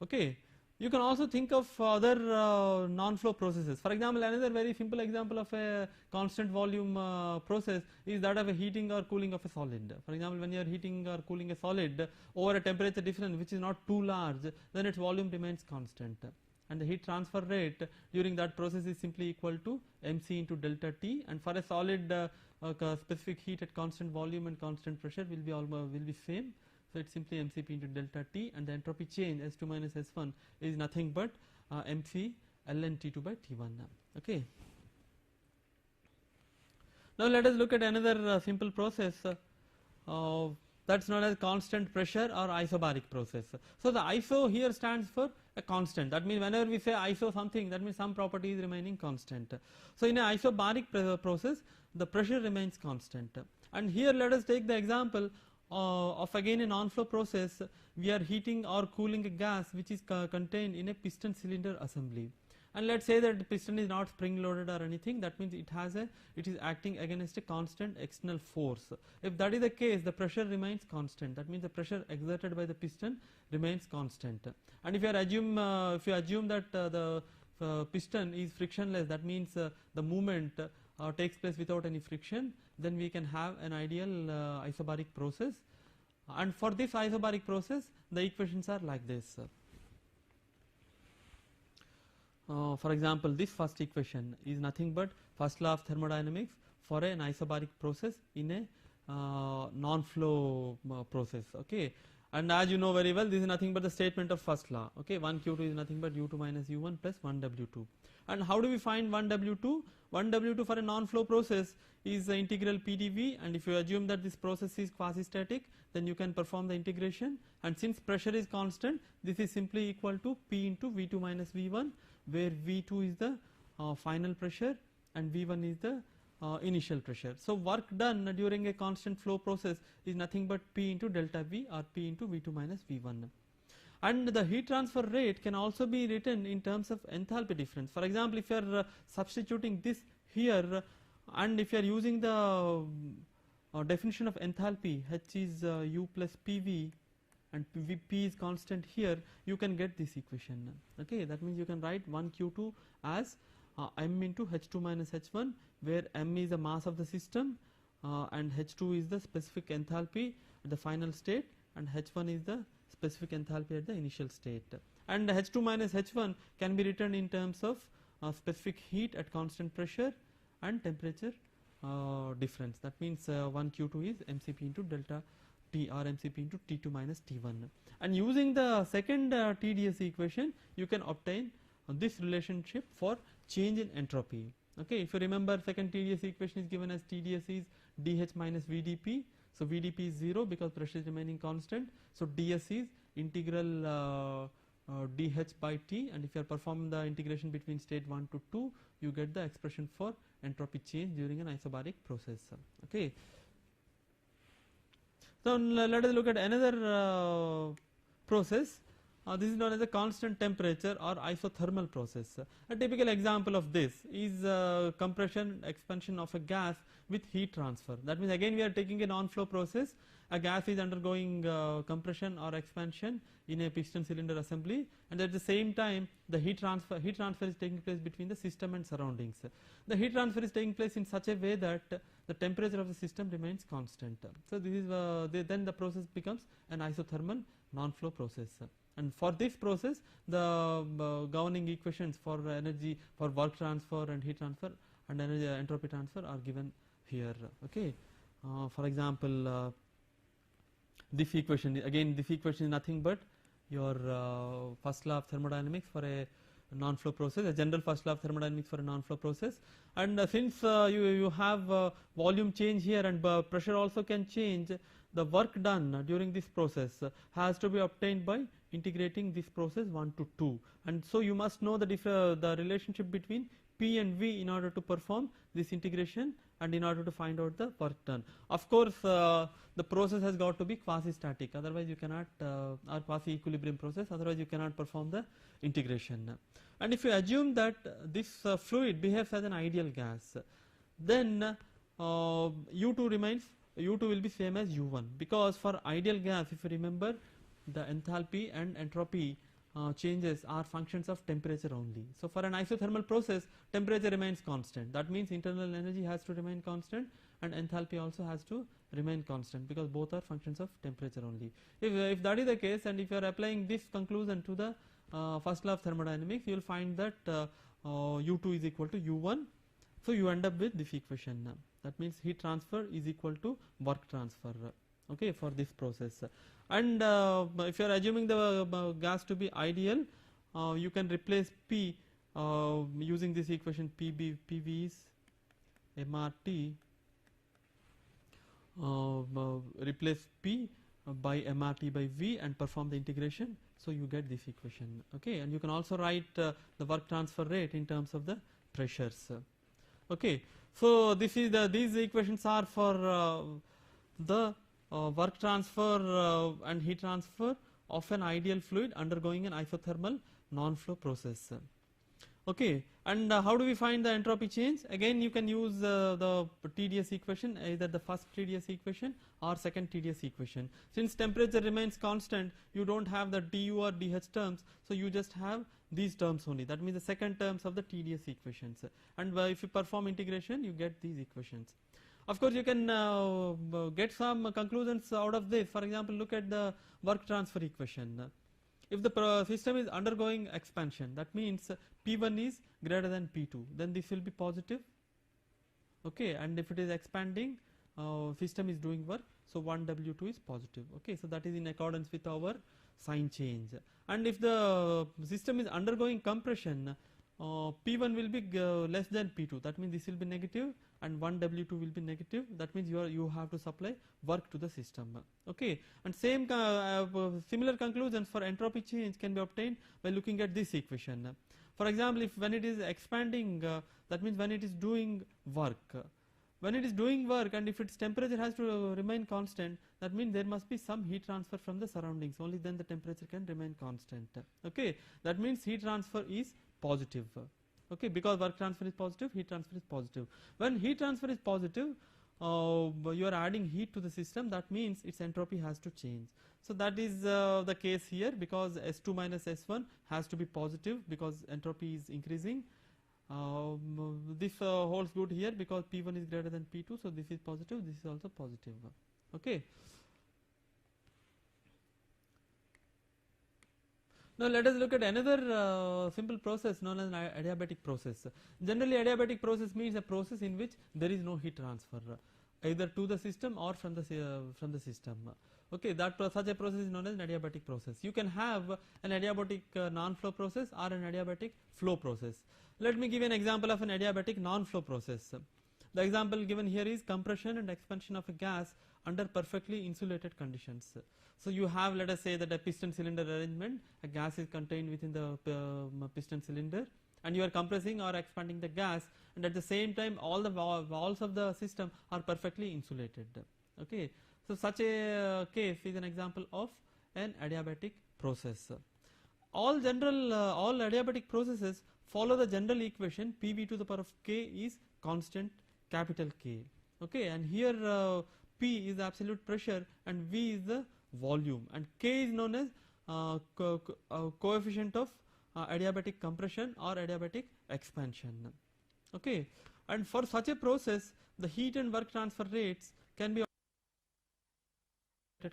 Okay. You can also think of other non-flow processes. For example, another very simple example of a constant volume process is that of a heating or cooling of a solid. For example, when you are heating or cooling a solid over a temperature difference which is not too large, then its volume remains constant, and the heat transfer rate during that process is simply equal to mc into delta T, and for a solid specific heat at constant volume and constant pressure will be same. So it's simply mCp into delta T, and the entropy change S2 minus S1 is nothing but mc ln T2 by T1. Okay. Now let us look at another simple process that's known as constant pressure or isobaric process. So the iso here stands for a constant. That means whenever we say iso something, that means some property is remaining constant. So in an isobaric process, the pressure remains constant. And here let us take the example of again a non-flow process. We are heating or cooling a gas which is contained in a piston cylinder assembly, and let us say that the piston is not spring loaded or anything. That means it is acting against a constant external force. If that is the case, the pressure remains constant. That means the pressure exerted by the piston remains constant. And if you assume that the piston is frictionless, that means the movement takes place without any friction, then we can have an ideal isobaric process. And for this isobaric process, the equations are like this. For example, this first equation is nothing but first law of thermodynamics for an isobaric process in a non-flow process. Okay, and as you know very well, this is nothing but the statement of first law. Okay, 1q2 is nothing but u2 minus u1 plus 1w2. And how do we find 1w2? 1w2 for a non-flow process is the integral PdV, and if you assume that this process is quasi-static, then you can perform the integration, and since pressure is constant, this is simply equal to P into V2 minus V1, where V2 is the final pressure and V1 is the initial pressure. So work done during a constant flow process is nothing but P into delta V or P into V2 minus V1. And the heat transfer rate can also be written in terms of enthalpy difference. For example, if you are substituting this here, and if you are using the definition of enthalpy, H is U plus PV and P is constant here, you can get this equation. Okay, that means you can write 1q2 as m into H2 minus H1, where m is the mass of the system and H2 is the specific enthalpy at the final state, and H1 is the specific enthalpy at the initial state. And H2 minus H1 can be written in terms of specific heat at constant pressure and temperature difference. That means 1q2 is mCp into delta T or mCp into T2 minus T1. And using the second TdS equation, you can obtain this relationship for change in entropy. Okay, if you remember, second TdS equation is given as TdS is dH minus VdP. So VdP is 0 because pressure is remaining constant. So ds is integral dH by T, and if you are performing the integration between state 1 to 2, you get the expression for entropy change during an isobaric process. Okay. So let us look at another process. This is known as a constant temperature or isothermal process. A typical example of this is compression expansion of a gas with heat transfer. That means again we are taking a non-flow process. A gas is undergoing compression or expansion in a piston cylinder assembly, and at the same time the heat transfer is taking place between the system and surroundings. The heat transfer is taking place in such a way that the temperature of the system remains constant. So this is then the process becomes an isothermal non-flow process. And for this process, the governing equations for energy, for work transfer and heat transfer and energy entropy transfer are given here. Okay. For example, this equation is nothing but your first law of thermodynamics for a non-flow process, a general first law of thermodynamics for a non-flow process. And since you have volume change here and pressure also can change, the work done during this process has to be obtained by integrating this process 1 to 2, and so you must know the relationship between P and V in order to perform this integration and in order to find out the work done. Of course, the process has got to be quasi-static, otherwise you cannot, or quasi-equilibrium process, otherwise you cannot perform the integration. And if you assume that this fluid behaves as an ideal gas, then U2 remains, U2 will be same as U1, because for ideal gas, if you remember, the enthalpy and entropy changes are functions of temperature only. So for an isothermal process, temperature remains constant. That means internal energy has to remain constant and enthalpy also has to remain constant, because both are functions of temperature only. If that is the case, and if you are applying this conclusion to the first law of thermodynamics, you will find that U2 is equal to U1. So you end up with this equation. That means heat transfer is equal to work transfer. Okay, for this process. And if you are assuming the gas to be ideal, you can replace P using this equation. PV is MRT, replace P by MRT by V and perform the integration, so you get this equation. Okay, and you can also write the work transfer rate in terms of the pressures. Okay, so this is these equations are for the work transfer and heat transfer of an ideal fluid undergoing an isothermal non-flow process. Okay, and how do we find the entropy change? Again, you can use the TdS equation, either the first TdS equation or second TdS equation. Since temperature remains constant, you don't have the du or dh terms, so you just have these terms only. That means the second terms of the TdS equations. And if you perform integration, you get these equations. Of course, you can get some conclusions out of this. For example, look at the work transfer equation. If the system is undergoing expansion, that means P1 is greater than P2, then this will be positive. Okay, and if it is expanding, system is doing work, so 1W2 is positive. Okay, so that is in accordance with our sign change. And if the system is undergoing compression, P1 will be less than P2, that means this will be negative, and 1W2 will be negative. That means you have to supply work to the system. Okay, and same similar conclusions for entropy change can be obtained by looking at this equation. For example, if when it is expanding, that means when it is doing work. When it is doing work and if its temperature has to remain constant, that means there must be some heat transfer from the surroundings. Only then the temperature can remain constant. Okay, that means heat transfer is positive. Okay, because work transfer is positive, heat transfer is positive. When heat transfer is positive, you are adding heat to the system, that means its entropy has to change. So that is the case here, because S2 minus S1 has to be positive because entropy is increasing. This holds good here because P1 is greater than P2, so this is positive, this is also positive. Okay. Now let us look at another simple process known as an adiabatic process. Generally, adiabatic process means a process in which there is no heat transfer, either to the system or from the system. Okay, such a process is known as an adiabatic process. You can have an adiabatic non-flow process or an adiabatic flow process. Let me give you an example of an adiabatic non-flow process. The example given here is compression and expansion of a gas under perfectly insulated conditions. So you have, let us say, that a piston cylinder arrangement, a gas is contained within the piston cylinder, and you are compressing or expanding the gas, and at the same time all the walls of the system are perfectly insulated. Okay, so such a case is an example of an adiabatic process. All adiabatic processes follow the general equation PV to the power of K is constant capital K. Okay, and here P is the absolute pressure and V is the volume, and K is known as coefficient of adiabatic compression or adiabatic expansion. Okay, and for such a process, the heat and work transfer rates can be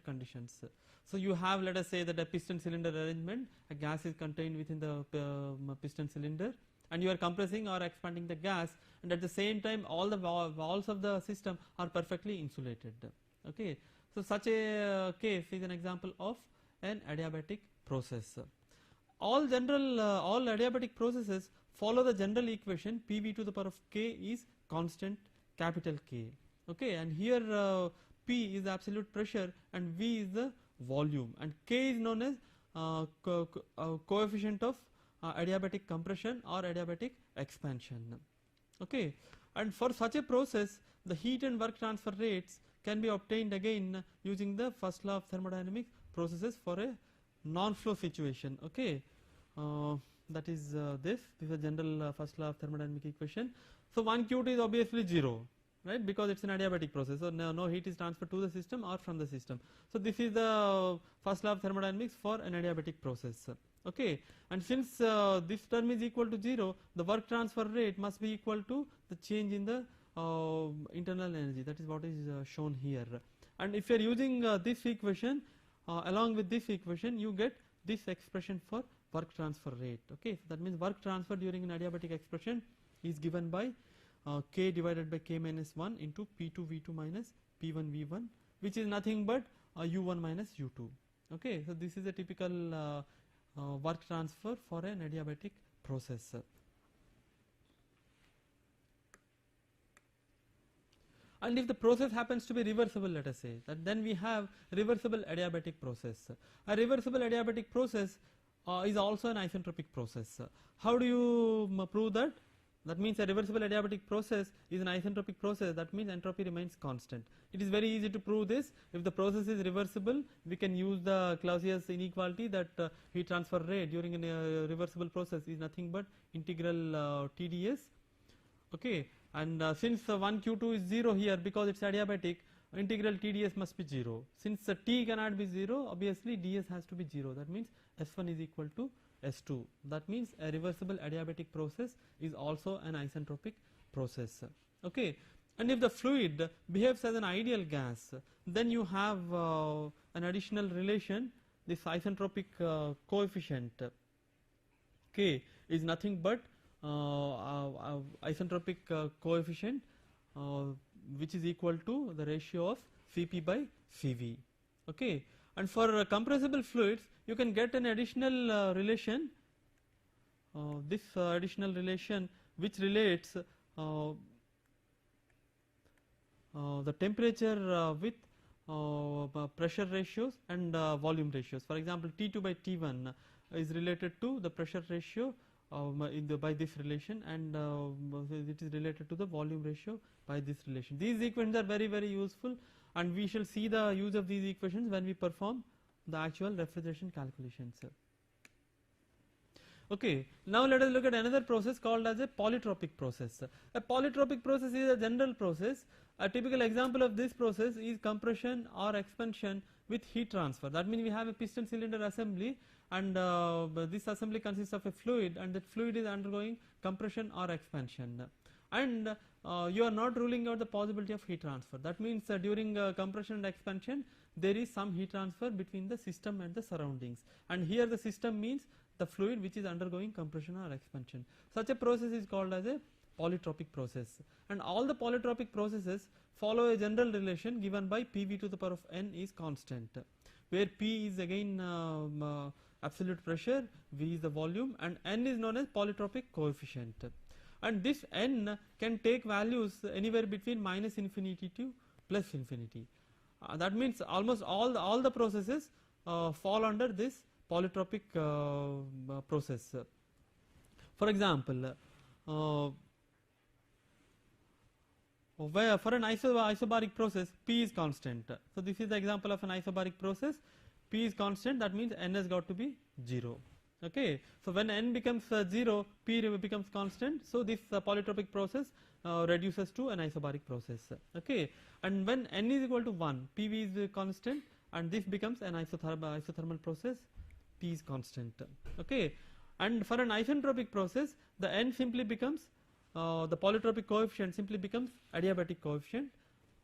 conditions. So you have, let us say, that a piston cylinder arrangement, a gas is contained within the piston cylinder, and you are compressing or expanding the gas, and at the same time all the walls of the system are perfectly insulated. Okay, so such a case is an example of an adiabatic process. All adiabatic processes follow the general equation PV to the power of K is constant capital K. Okay, and here P is the absolute pressure and V is the volume, and K is known as coefficient of adiabatic compression or adiabatic expansion. Okay, and for such a process the heat and work transfer rates can be obtained again using the first law of thermodynamics processes for a non-flow situation. Okay, that is this is a general first law of thermodynamic equation. So 1q2 is obviously 0, right, because it's an adiabatic process, so no heat is transferred to the system or from the system. So this is the first law of thermodynamics for an adiabatic process. Okay, and since this term is equal to 0, the work transfer rate must be equal to the change in the internal energy. That is what is shown here. And if you are using this equation along with this equation, you get this expression for work transfer rate. Okay, so that means work transfer during an adiabatic expression is given by K divided by K minus 1 into P2 V2 minus P1 V1, which is nothing but U1 minus U2. Okay, so this is a typical work transfer for an adiabatic process. And if the process happens to be reversible, let us say, that then we have reversible adiabatic process. A reversible adiabatic process is also an isentropic process. How do you prove that? That means a reversible adiabatic process is an isentropic process. That means entropy remains constant. It is very easy to prove this. If the process is reversible, we can use the Clausius inequality that heat transfer rate during a reversible process is nothing but integral TdS. Okay, and since 1q2 is 0 here because it's adiabatic, integral TdS must be 0. Since T cannot be 0, obviously ds has to be 0. That means S1 is equal to S2. That means a reversible adiabatic process is also an isentropic process. Okay, and if the fluid behaves as an ideal gas, then you have an additional relation. This isentropic coefficient K is nothing but isentropic coefficient which is equal to the ratio of Cp by Cv. Okay, and for compressible fluids you can get an additional relation, this additional relation which relates the temperature with pressure ratios and volume ratios. For example, T2 by T1 is related to the pressure ratio by this relation, and it is related to the volume ratio by this relation. These equations are very useful, and we shall see the use of these equations when we perform the actual refrigeration calculations. Okay, now let us look at another process called as a polytropic process. A polytropic process is a general process. A typical example of this process is compression or expansion with heat transfer. That means we have a piston cylinder assembly, and this assembly consists of a fluid, and that fluid is undergoing compression or expansion, and you are not ruling out the possibility of heat transfer. That means during compression and expansion there is some heat transfer between the system and the surroundings, and here the system means the fluid which is undergoing compression or expansion. Such a process is called as a polytropic process, and all the polytropic processes follow a general relation given by PV to the power of n is constant, where P is again absolute pressure, V is the volume, and n is known as polytropic coefficient, and this n can take values anywhere between minus infinity to plus infinity. That means almost all the processes fall under this polytropic process. For example, where for an isobaric process P is constant. So this is the example of an isobaric process. P is constant, that means n has got to be 0. Okay, so when n becomes 0, P becomes constant, so this polytropic process reduces to an isobaric process. Okay, and when n is equal to 1, PV is constant, and this becomes an isothermal process, P is constant. Okay, and for an isentropic process the n simply becomes the polytropic coefficient simply becomes adiabatic coefficient,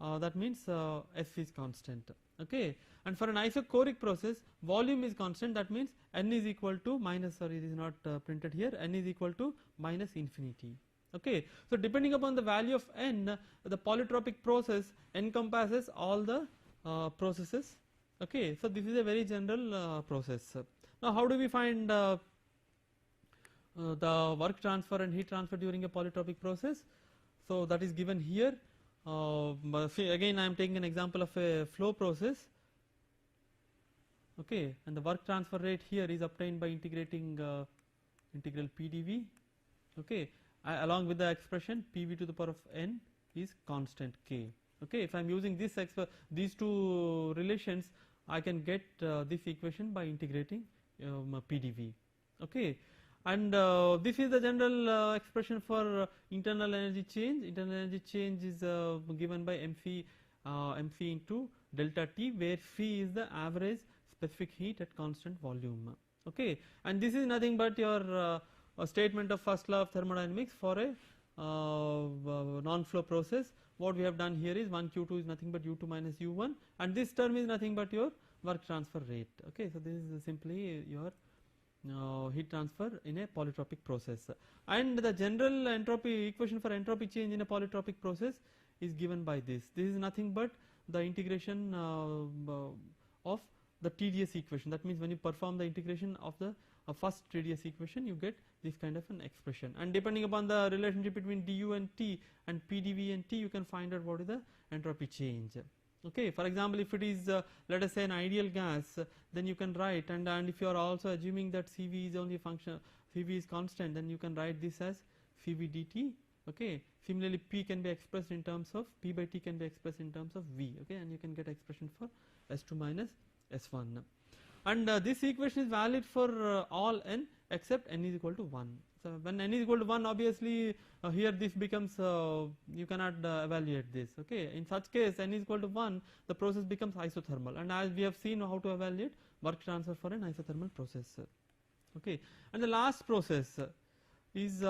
that means S is constant. Okay, and for an isochoric process volume is constant, that means n is equal to minus, sorry it is not printed here, n is equal to minus infinity. Okay, so depending upon the value of n, the polytropic process encompasses all the processes. Okay, so this is a very general process. Now how do we find the work transfer and heat transfer during a polytropic process? So that is given here. Again I am taking an example of a flow process. Okay, and the work transfer rate here is obtained by integrating integral p dv, okay, along with the expression pv to the power of n is constant k. Okay, if I am using these two relations, I can get this equation by integrating p dv. Okay, and this is the general expression for internal energy change. Internal energy change is given by mc into delta T, where phi is the average specific heat at constant volume. Okay, and this is nothing but your a statement of first law of thermodynamics for a non-flow process. What we have done here is 1 Q2 is nothing but U2 minus U1, and this term is nothing but your work transfer rate. Okay, so this is simply your heat transfer in a polytropic process, and the general entropy equation for entropy change in a polytropic process is given by this. This is nothing but the integration of the TdS equation. That means when you perform the integration of the first TdS equation, you get this kind of an expression, and depending upon the relationship between du and T and pdv and T, you can find out what is the entropy change. Okay, for example, if it is let us say an ideal gas, then you can write, and if you are also assuming that Cv is only a function, Cv is constant, then you can write this as Cv dt. Okay, similarly P can be expressed in terms of P by T can be expressed in terms of V. Okay, and you can get expression for S2 minus S1, and this equation is valid for all n except n is equal to 1. So when n is equal to 1, obviously here this becomes you cannot evaluate this. Okay, in such case n is equal to 1, the process becomes isothermal, and as we have seen how to evaluate work transfer for an isothermal process. Okay, and the last process is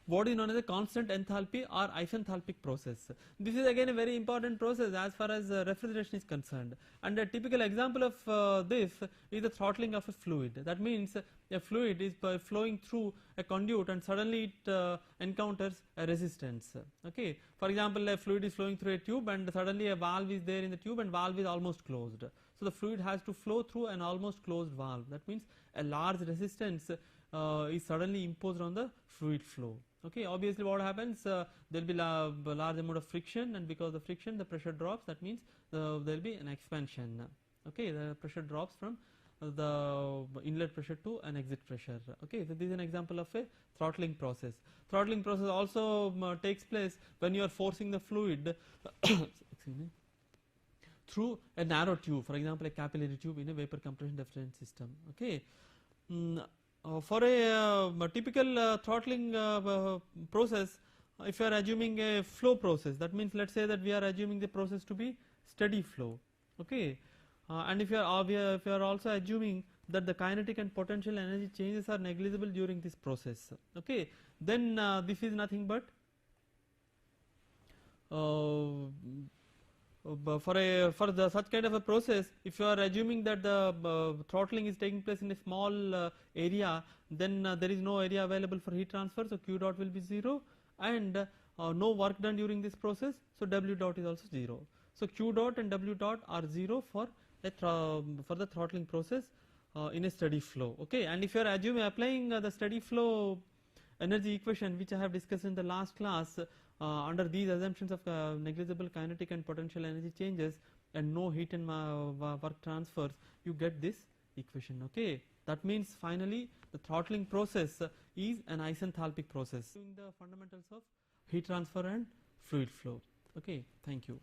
what is known as a constant enthalpy or isenthalpic process. This is again a very important process as far as refrigeration is concerned, and a typical example of this is the throttling of a fluid. That means a fluid is flowing through a conduit and suddenly it encounters a resistance. Okay, for example, a fluid is flowing through a tube and suddenly a valve is there in the tube and valve is almost closed. So the fluid has to flow through an almost closed valve. That means a large resistance is suddenly imposed on the fluid flow. Okay, obviously what happens, there will be large amount of friction, and because of the friction the pressure drops. That means there will be an expansion. Okay, the pressure drops from the inlet pressure to an exit pressure. Okay, so this is an example of a throttling process. Throttling process also takes place when you are forcing the fluid excuse me, through a narrow tube, for example a capillary tube in a vapor compression different system. Okay. For a typical throttling process, if you are assuming a flow process, that means let us say that we are assuming the process to be steady flow. Okay, and if you are also assuming that the kinetic and potential energy changes are negligible during this process. Okay, then this is nothing but for such kind of a process, if you are assuming that the throttling is taking place in a small area, then there is no area available for heat transfer, so Q dot will be 0, and no work done during this process, so W dot is also 0. So Q dot and W dot are 0 for the throttling process in a steady flow. Okay, and if you are applying the steady flow energy equation which I have discussed in the last class, under these assumptions of negligible kinetic and potential energy changes and no heat and work transfers, you get this equation. Okay, that means finally the throttling process is an isenthalpic process. Doing the fundamentals of heat transfer and fluid flow. Okay, thank you.